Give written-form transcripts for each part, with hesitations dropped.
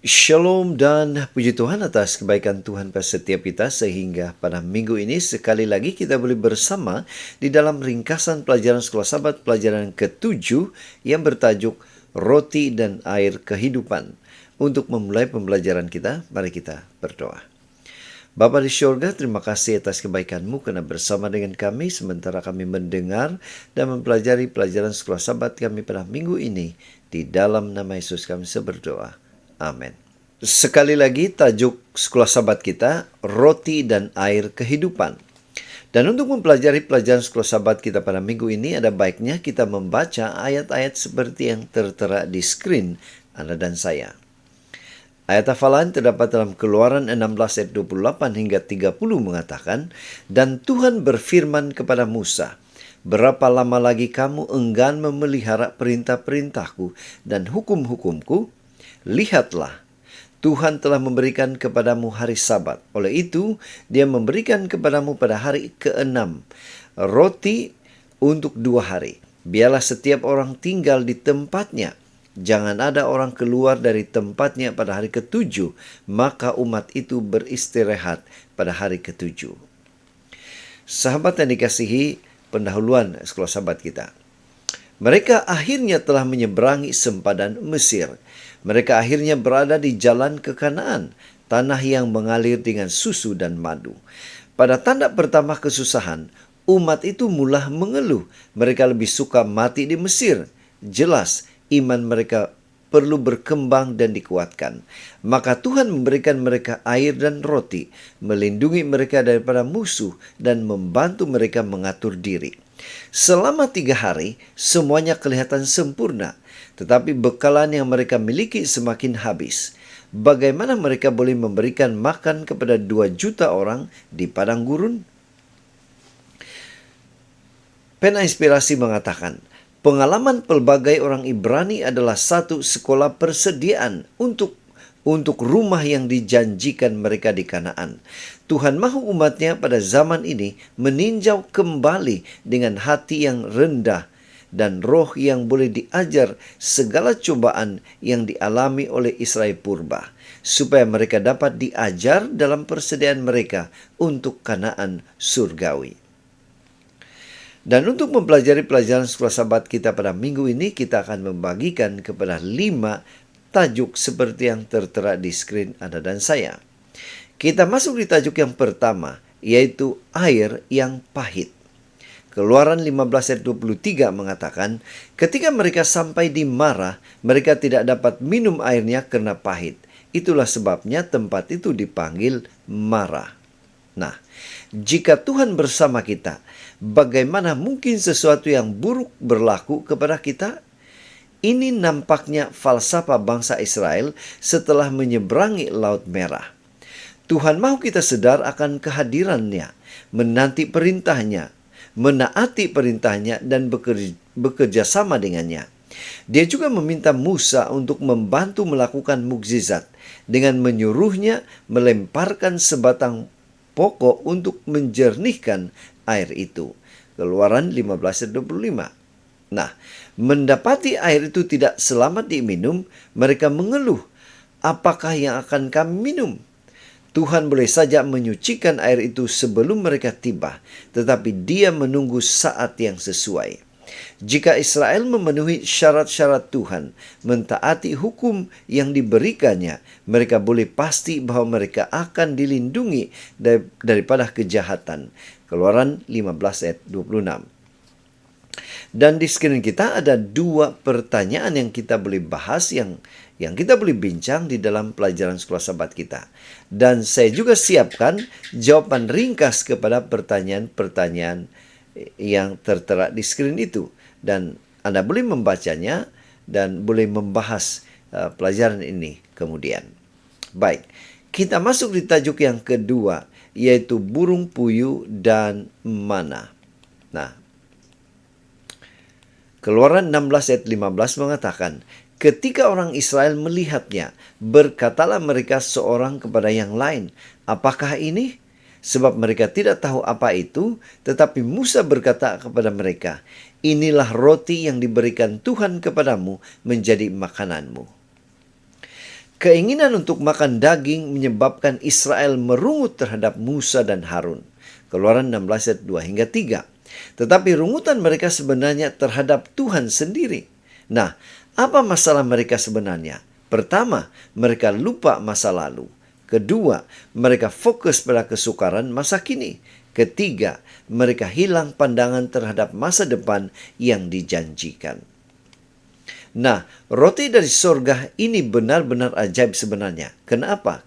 Shalom dan puji Tuhan atas kebaikan Tuhan pada setiap kita sehingga pada minggu ini sekali lagi kita boleh bersama di dalam ringkasan pelajaran Sekolah Sabat pelajaran ke-7 yang bertajuk Roti dan Air Kehidupan. Untuk memulai pembelajaran kita, mari kita berdoa. Bapa di syurga, terima kasih atas kebaikan-Mu karena bersama dengan kami sementara kami mendengar dan mempelajari pelajaran Sekolah Sabat kami pada minggu ini. Di dalam nama Yesus kami berdoa. Amin. Sekali lagi tajuk Sekolah Sabat kita, Roti dan Air Kehidupan. Dan untuk mempelajari pelajaran Sekolah Sabat kita pada minggu ini, ada baiknya kita membaca ayat-ayat seperti yang tertera di screen Anda dan saya. Ayat hafalan terdapat dalam Keluaran 16 ayat 28 hingga 30 mengatakan, "Dan Tuhan berfirman kepada Musa, berapa lama lagi kamu enggan memelihara perintah-perintahku dan hukum-hukumku? Lihatlah, Tuhan telah memberikan kepadamu hari Sabat. Oleh itu, Dia memberikan kepadamu pada hari ke-6 roti untuk 2 hari. Biarlah setiap orang tinggal di tempatnya. Jangan ada orang keluar dari tempatnya pada hari ke-7, maka umat itu beristirahat pada hari ke-7. Sahabat yang dikasihi, pendahuluan Sekolah Sabat kita. Mereka akhirnya telah menyeberangi sempadan Mesir. Mereka akhirnya berada di jalan ke Kanaan, tanah yang mengalir dengan susu dan madu. Pada tanda pertama kesusahan, umat itu mula mengeluh. Mereka lebih suka mati di Mesir. Jelas, iman mereka perlu berkembang dan dikuatkan. Maka Tuhan memberikan mereka air dan roti, melindungi mereka daripada musuh, dan membantu mereka mengatur diri. Selama 3 hari, semuanya kelihatan sempurna. Tetapi bekalan yang mereka miliki semakin habis. Bagaimana mereka boleh memberikan makan kepada 2 juta orang di padang gurun? Pena Inspirasi mengatakan, pengalaman pelbagai orang Ibrani adalah satu sekolah persediaan untuk rumah yang dijanjikan mereka di Kanaan. Tuhan mahu umatnya pada zaman ini meninjau kembali dengan hati yang rendah dan roh yang boleh diajar segala cobaan yang dialami oleh Israel purba, supaya mereka dapat diajar dalam persediaan mereka untuk Kanaan surgawi. Dan untuk mempelajari pelajaran Sekolah Sabat kita pada minggu ini, kita akan membagikan kepada 5 tajuk seperti yang tertera di screen Anda dan saya. Kita masuk di tajuk yang pertama, yaitu air yang pahit. Keluaran 15 ayat 23 mengatakan, ketika mereka sampai di Marah, mereka tidak dapat minum airnya karena pahit. Itulah sebabnya tempat itu dipanggil Marah. Nah, jika Tuhan bersama kita, bagaimana mungkin sesuatu yang buruk berlaku kepada kita? Ini nampaknya falsafah bangsa Israel setelah menyeberangi Laut Merah. Tuhan mau kita sadar akan kehadirannya, menanti perintahnya, menaati perintahnya, dan bekerja sama dengannya. Dia juga meminta Musa untuk membantu melakukan mukjizat dengan menyuruhnya melemparkan sebatang pokok untuk menjernihkan air itu. Keluaran 15 ayat 25. Nah, mendapati air itu tidak selamat diminum, mereka mengeluh, apakah yang akan kami minum? Tuhan boleh saja menyucikan air itu sebelum mereka tiba, tetapi Dia menunggu saat yang sesuai. Jika Israel memenuhi syarat-syarat Tuhan, mentaati hukum yang diberikannya, mereka boleh pasti bahwa mereka akan dilindungi daripada kejahatan. Keluaran 15 ayat 26. Dan di screen kita ada 2 pertanyaan yang kita boleh bahas, yang kita boleh bincang di dalam pelajaran Sekolah Sabat kita. Dan saya juga siapkan jawaban ringkas kepada pertanyaan-pertanyaan yang tertera di screen itu. Dan Anda boleh membacanya dan boleh membahas pelajaran ini kemudian. Baik, kita masuk di tajuk yang kedua, yaitu burung puyuh dan mana. Nah, Keluaran 16 ayat 15 mengatakan, ketika orang Israel melihatnya, berkatalah mereka seorang kepada yang lain, apakah ini? Sebab mereka tidak tahu apa itu, tetapi Musa berkata kepada mereka, inilah roti yang diberikan Tuhan kepadamu menjadi makananmu. Keinginan untuk makan daging menyebabkan Israel merungut terhadap Musa dan Harun. Keluaran 16 ayat 2 hingga 3. Tetapi rungutan mereka sebenarnya terhadap Tuhan sendiri. Nah, apa masalah mereka sebenarnya? Pertama, mereka lupa masa lalu. Kedua, mereka fokus pada kesukaran masa kini. Ketiga, mereka hilang pandangan terhadap masa depan yang dijanjikan. Nah, roti dari sorga ini benar-benar ajaib sebenarnya. Kenapa?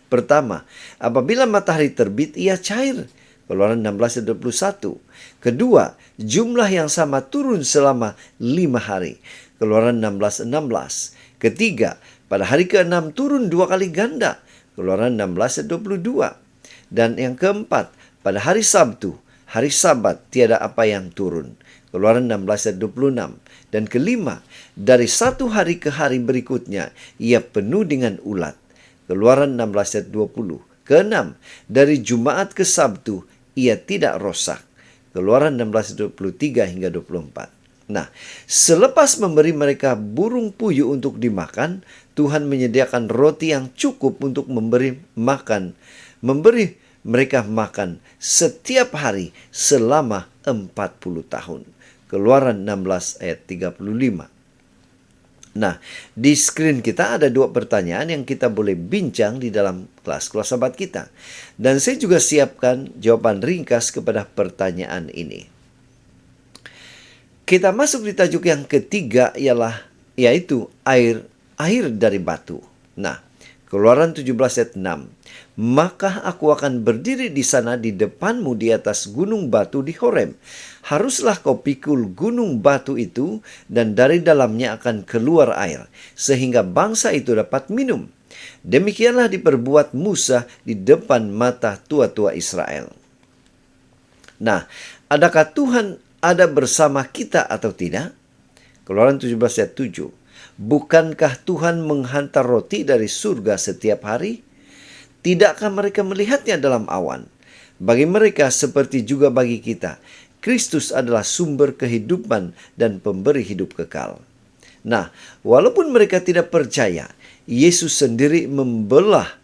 Pertama, apabila matahari terbit, ia cair. Keluaran 16 ayat 21. Kedua, jumlah yang sama turun selama 5 hari. Keluaran 16:16. Ketiga, pada hari ke-6 turun 2 kali ganda. Keluaran 16 ayat 22. Dan yang keempat, pada hari Sabtu, hari Sabat, tiada apa yang turun. Keluaran 16 ayat 26. Dan kelima, dari satu hari ke hari berikutnya, ia penuh dengan ulat. Keluaran 16 ayat 20. Keenam, dari Jumat ke Sabtu, ia tidak rosak. Keluaran 16 ayat 23 hingga 24. Nah, selepas memberi mereka burung puyuh untuk dimakan, Tuhan menyediakan roti yang cukup untuk memberi mereka makan setiap hari selama 40 tahun. Keluaran 16 ayat 35. Nah, di screen kita ada 2 pertanyaan yang kita boleh bincang di dalam kelas sahabat kita. Dan saya juga siapkan jawaban ringkas kepada pertanyaan ini. Kita masuk di tajuk yang ketiga yaitu air dari batu. Nah, Keluaran 17 ayat 6. Maka aku akan berdiri di sana di depanmu di atas gunung batu di Horeb. Haruslah kau pikul gunung batu itu dan dari dalamnya akan keluar air, sehingga bangsa itu dapat minum. Demikianlah diperbuat Musa di depan mata tua-tua Israel. Nah, adakah Tuhan ada bersama kita atau tidak? Keluaran 17 ayat 7. Bukankah Tuhan menghantar roti dari surga setiap hari? Tidakkah mereka melihatnya dalam awan? Bagi mereka seperti juga bagi kita, Kristus adalah sumber kehidupan dan pemberi hidup kekal. Nah, walaupun mereka tidak percaya, Yesus sendiri membelah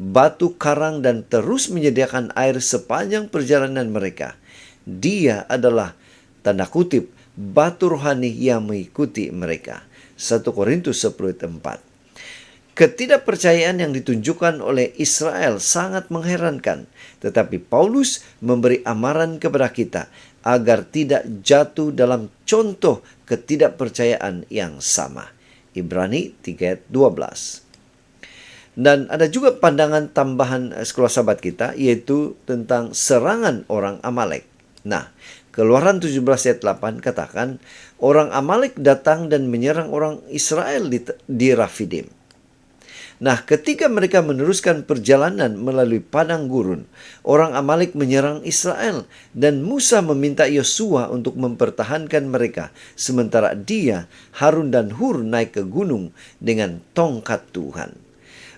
batu karang dan terus menyediakan air sepanjang perjalanan mereka. Dia adalah, tanda kutip, batu rohani yang mengikuti mereka. 1 Korintus 10:4. Ketidakpercayaan yang ditunjukkan oleh Israel sangat mengherankan. Tetapi Paulus memberi amaran kepada kita agar tidak jatuh dalam contoh ketidakpercayaan yang sama. Ibrani 3:12. Dan ada juga pandangan tambahan sekolah sahabat kita, yaitu tentang serangan orang Amalek. Nah, Keluaran 17 ayat 8 katakan, orang Amalek datang dan menyerang orang Israel di Rafidim. Nah, ketika mereka meneruskan perjalanan melalui padang gurun, orang Amalek menyerang Israel dan Musa meminta Yosua untuk mempertahankan mereka, sementara dia, Harun dan Hur naik ke gunung dengan tongkat Tuhan.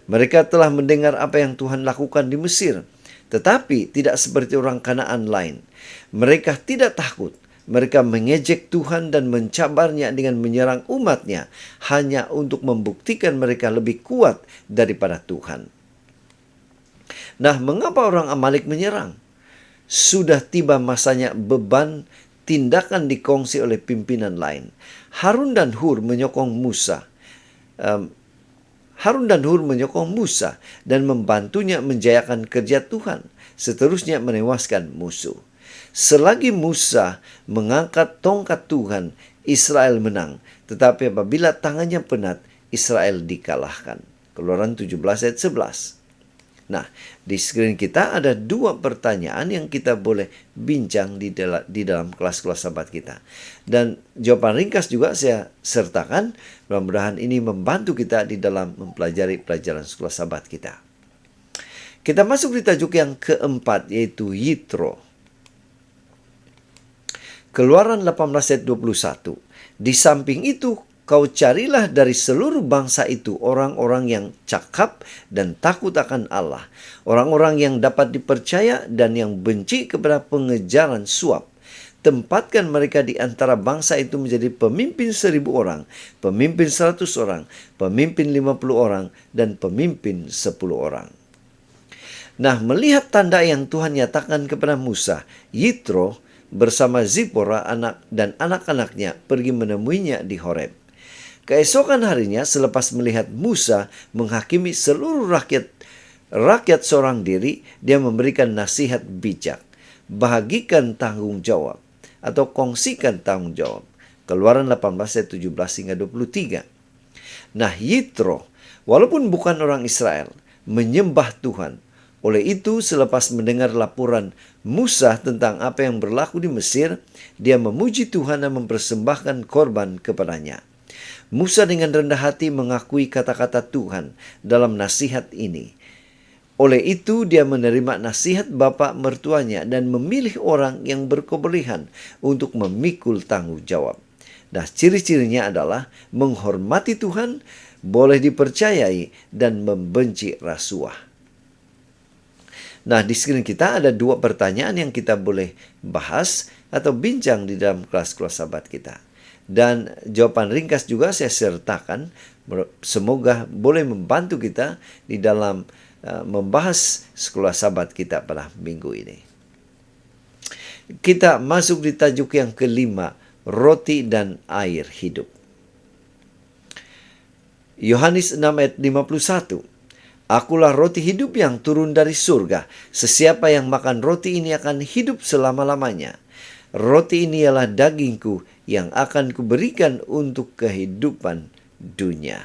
Mereka telah mendengar apa yang Tuhan lakukan di Mesir, tetapi tidak seperti orang Kanaan lain. Mereka tidak takut. Mereka mengejek Tuhan dan mencabarnya dengan menyerang umatnya hanya untuk membuktikan mereka lebih kuat daripada Tuhan. Nah, mengapa orang Amalek menyerang? Sudah tiba masanya beban tindakan dikongsi oleh pimpinan lain. Harun dan Hur menyokong Musa dan membantunya menjayakan kerja Tuhan. Seterusnya menewaskan musuh. Selagi Musa mengangkat tongkat Tuhan, Israel menang. Tetapi apabila tangannya penat, Israel dikalahkan. Keluaran 17 ayat 11. Nah, di screen kita ada 2 pertanyaan yang kita boleh bincang di dalam kelas-kelas sahabat kita. Dan jawaban ringkas juga saya sertakan. Mudah-mudahan ini membantu kita di dalam mempelajari pelajaran sekolah sahabat kita. Kita masuk di tajuk yang keempat, yaitu Yitro. Keluaran 18 ayat 21. Di samping itu, kau carilah dari seluruh bangsa itu orang-orang yang cakap dan takut akan Allah. Orang-orang yang dapat dipercaya dan yang benci kepada pengejaran suap. Tempatkan mereka di antara bangsa itu menjadi pemimpin 1.000 orang, pemimpin 100 orang, pemimpin 50 orang, dan pemimpin 10 orang. Nah, melihat tanda yang Tuhan nyatakan kepada Musa, Yitro bersama Zipora dan anak-anaknya pergi menemuinya di Horeb. Keesokan harinya, selepas melihat Musa menghakimi seluruh rakyat seorang diri, dia memberikan nasihat bijak. Bagikan tanggung jawab atau kongsikan tanggung jawab. Keluaran 18 ayat 17 hingga 23. Nah, Yitro, walaupun bukan orang Israel, menyembah Tuhan. Oleh itu, selepas mendengar laporan Musa tentang apa yang berlaku di Mesir, dia memuji Tuhan dan mempersembahkan korban kepadanya. Musa dengan rendah hati mengakui kata-kata Tuhan dalam nasihat ini. Oleh itu dia menerima nasihat bapa mertuanya dan memilih orang yang berkebolehan untuk memikul tanggung jawab. Nah, ciri-cirinya adalah menghormati Tuhan, boleh dipercayai, dan membenci rasuah. Nah, di screen kita ada 2 pertanyaan yang kita boleh bahas atau bincang di dalam kelas-kelas sahabat kita. Dan jawaban ringkas juga saya sertakan, semoga boleh membantu kita di dalam membahas sekolah sahabat kita pada minggu ini. Kita masuk di tajuk yang kelima, roti dan air hidup. Yohanes 6 ayat 51. Akulah roti hidup yang turun dari surga. Sesiapa yang makan roti ini akan hidup selama-lamanya. Roti ini ialah dagingku yang akan kuberikan untuk kehidupan dunia.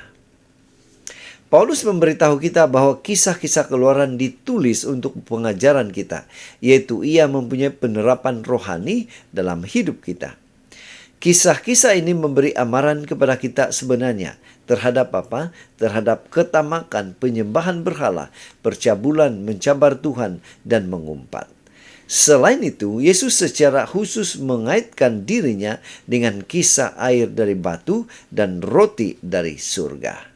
Paulus memberitahu kita bahwa kisah-kisah Keluaran ditulis untuk pengajaran kita, yaitu ia mempunyai penerapan rohani dalam hidup kita. Kisah-kisah ini memberi amaran kepada kita sebenarnya terhadap apa? Terhadap ketamakan, penyembahan berhala, percabulan, mencabar Tuhan, dan mengumpat. Selain itu, Yesus secara khusus mengaitkan dirinya dengan kisah air dari batu dan roti dari surga.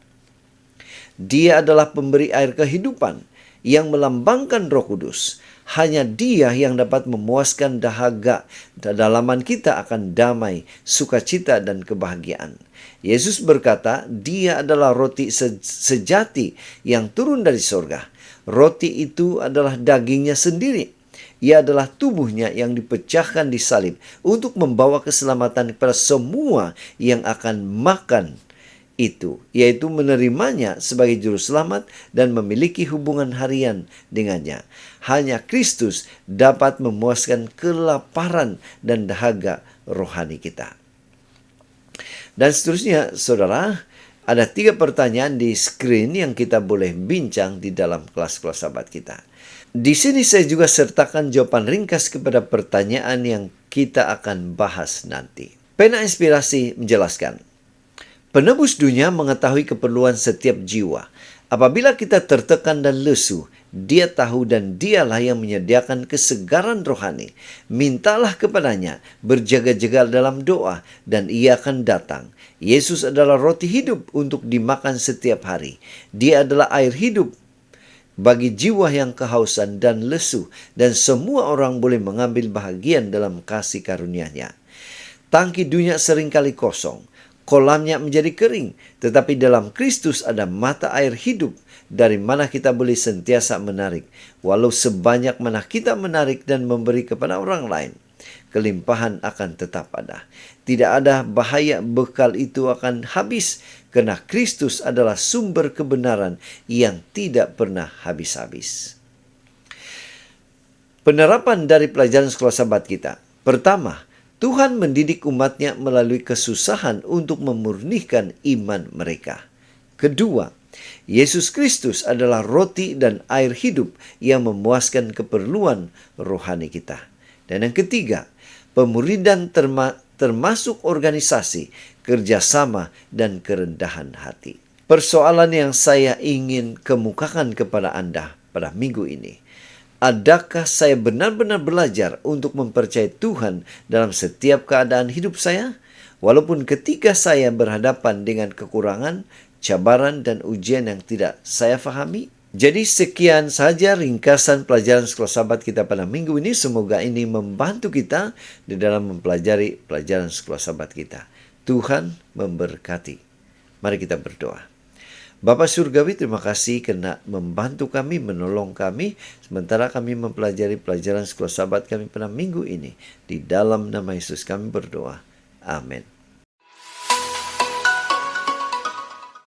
Dia adalah pemberi air kehidupan yang melambangkan Roh Kudus. Hanya Dia yang dapat memuaskan dahaga. Dalaman kita akan damai, sukacita, dan kebahagiaan. Yesus berkata, Dia adalah roti sejati yang turun dari surga. Roti itu adalah dagingnya sendiri. Ia adalah tubuhnya yang dipecahkan di salib untuk membawa keselamatan kepada semua yang akan makan itu, yaitu menerimanya sebagai juru selamat dan memiliki hubungan harian dengannya. Hanya Kristus dapat memuaskan kelaparan dan dahaga rohani kita. Dan seterusnya, saudara, ada 3 pertanyaan di screen yang kita boleh bincang di dalam kelas-kelas sahabat kita. Di sini saya juga sertakan jawaban ringkas kepada pertanyaan yang kita akan bahas nanti. Pena Inspirasi menjelaskan, penebus dunia mengetahui keperluan setiap jiwa. Apabila kita tertekan dan lesu, Dia tahu dan Dialah yang menyediakan kesegaran rohani. Mintalah kepadanya, berjaga-jaga dalam doa, dan Ia akan datang. Yesus adalah roti hidup untuk dimakan setiap hari. Dia adalah air hidup bagi jiwa yang kehausan dan lesu, dan semua orang boleh mengambil bahagian dalam kasih karunia-Nya. Tangki dunia seringkali kosong, kolamnya menjadi kering, tetapi dalam Kristus ada mata air hidup dari mana kita boleh sentiasa menarik. Walau sebanyak mana kita menarik dan memberi kepada orang lain, kelimpahan akan tetap ada. Tidak ada bahaya bekal itu akan habis, karena Kristus adalah sumber kebenaran yang tidak pernah habis-habis. Penerapan dari pelajaran sekolah sahabat kita. Pertama, Tuhan mendidik umatnya melalui kesusahan untuk memurnikan iman mereka. Kedua, Yesus Kristus adalah roti dan air hidup yang memuaskan keperluan rohani kita. Dan yang ketiga, pemuridan termasuk organisasi, kerjasama, dan kerendahan hati. Persoalan yang saya ingin kemukakan kepada Anda pada minggu ini, adakah saya benar-benar belajar untuk mempercayai Tuhan dalam setiap keadaan hidup saya? Walaupun ketika saya berhadapan dengan kekurangan, cabaran, dan ujian yang tidak saya fahami? Jadi sekian saja ringkasan pelajaran sekolah sahabat kita pada minggu ini. Semoga ini membantu kita di dalam mempelajari pelajaran sekolah sahabat kita. Tuhan memberkati. Mari kita berdoa. Bapa Surgawi, terima kasih karena membantu kami, menolong kami, sementara kami mempelajari pelajaran sekolah sahabat kami pada minggu ini. Di dalam nama Yesus kami berdoa. Amin.